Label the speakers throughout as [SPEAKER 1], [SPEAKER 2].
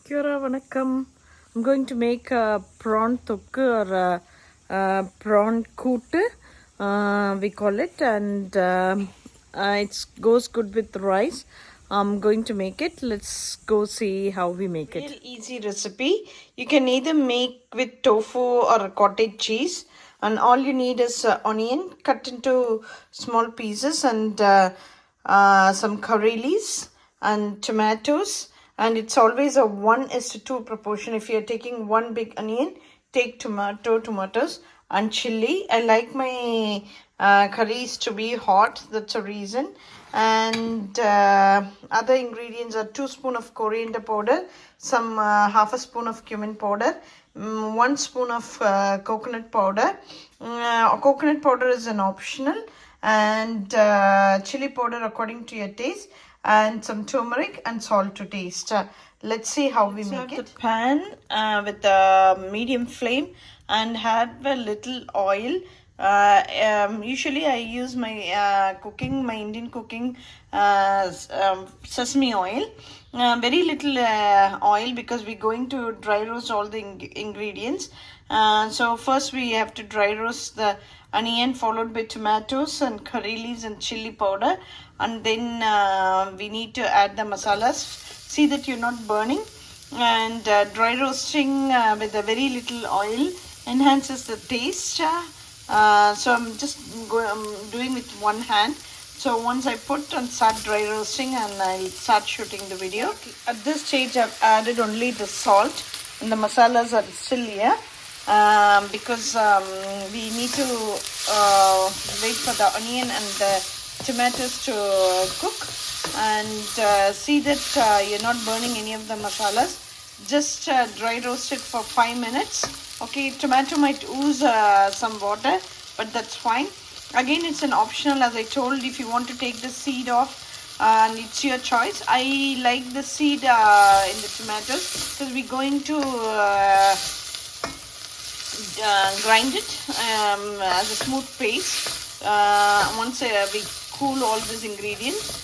[SPEAKER 1] Kia ora, vanakkam. I'm going to make a prawn thokku or a prawn kootu, we call it, and it goes good with rice. I'm going to make it. Let's go see how we make it. Real easy recipe. You can either make with tofu or cottage cheese, and all you need is onion cut into small pieces and some curry leaves and tomatoes, and it's always a 1:2 proportion. If you're taking one big onion, take tomatoes and chili. I like my curries to be hot, that's a reason. And other ingredients are 2 spoons of coriander powder, some half a spoon of cumin powder, 1 spoon of coconut powder. Coconut powder is an optional, and chili powder according to your taste, and some turmeric and salt to taste. Let's see how we make it. The pan with a medium flame and have a little oil. Usually I use my my Indian cooking sesame oil. Very little oil because we're going to dry roast all the ingredients. So first we have to dry roast the onion, followed by tomatoes and curry leaves and chili powder, and then we need to add the masalas. See that you're not burning, and dry roasting with a very little oil enhances the taste. So I'm just doing with one hand. So once I put and start dry roasting, and I'll start shooting the video. At this stage I've added only the salt, and the masalas are still here because we need to wait for the onion and the tomatoes to cook, and see that you're not burning any of the masalas. Just dry roast it for 5 minutes. Okay, tomato might ooze some water, but that's fine. Again, it's an optional, as I told. If you want to take the seed off, and it's your choice. I like the seed in the tomatoes because we're going to grind it as a smooth paste once we cool all these ingredients.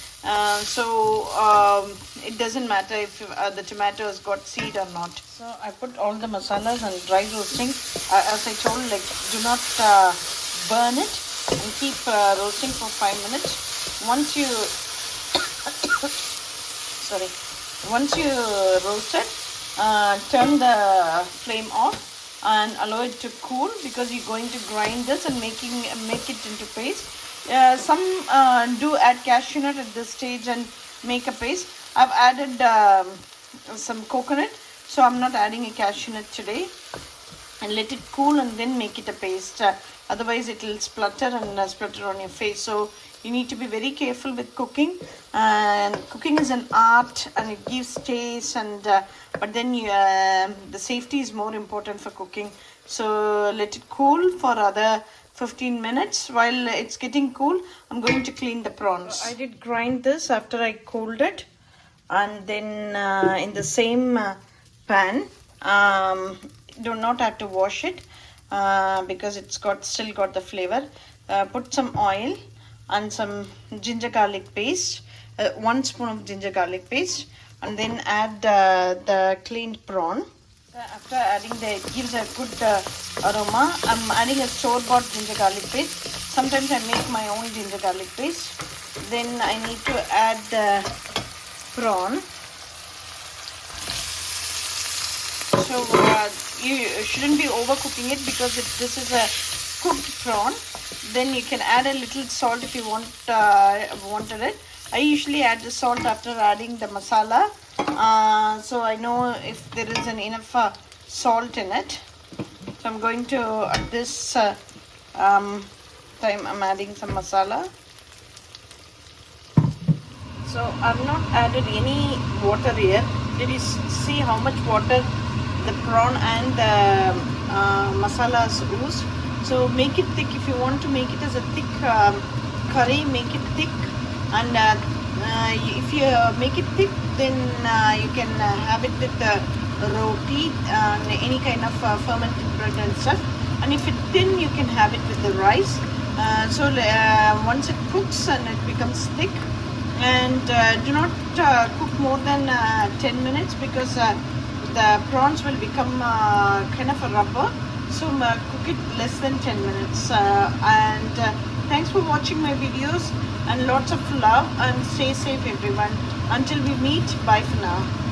[SPEAKER 1] It doesn't matter if the tomato has got seed or not. So I put all the masalas and dry roasting. As I told, like, do not burn it, and keep roasting for 5 minutes. Once you once you roast it, turn the flame off and allow it to cool, because you're going to grind this and make it into paste. Some do add cashew nut at this stage and make a paste. I've added some coconut, so I'm not adding a cashew nut today, and let it cool and then make it a paste. Otherwise it will splutter and splutter on your face. So you need to be very careful with cooking, and cooking is an art, and it gives taste, and but then the safety is more important for cooking. So let it cool for other 15 minutes. While it's getting cool, I'm going to clean the prawns. I did grind this after I cooled it, and then in the same pan, do not have to wash it because it's still got the flavor. Put some oil and some ginger garlic paste, 1 spoon of ginger garlic paste, and then add the cleaned prawn. After adding it gives a good aroma. I'm adding a store-bought ginger garlic paste. Sometimes I make my own ginger garlic paste. Then I need to add the prawn. So you shouldn't be overcooking it, because this is a cooked prawn. Then you can add a little salt if you wanted it. I usually add the salt after adding the masala. So I know if there is enough salt in it. So I'm going to, at this time, I'm adding some masala. So I've not added any water here. Did you see how much water the prawn and the masalas ooze? So make it thick. If you want to make it as a thick curry, make it thick. And if you make it thick, then you can have it with roti and any kind of fermented bread and stuff. And if it's thin, you can have it with the rice. Once it cooks and it becomes thick, and do not cook more than 10 minutes, because the prawns will become kind of a rubber. So cook it less than 10 minutes. And thanks for watching my videos, and lots of love, and stay safe everyone. Until we meet, bye for now.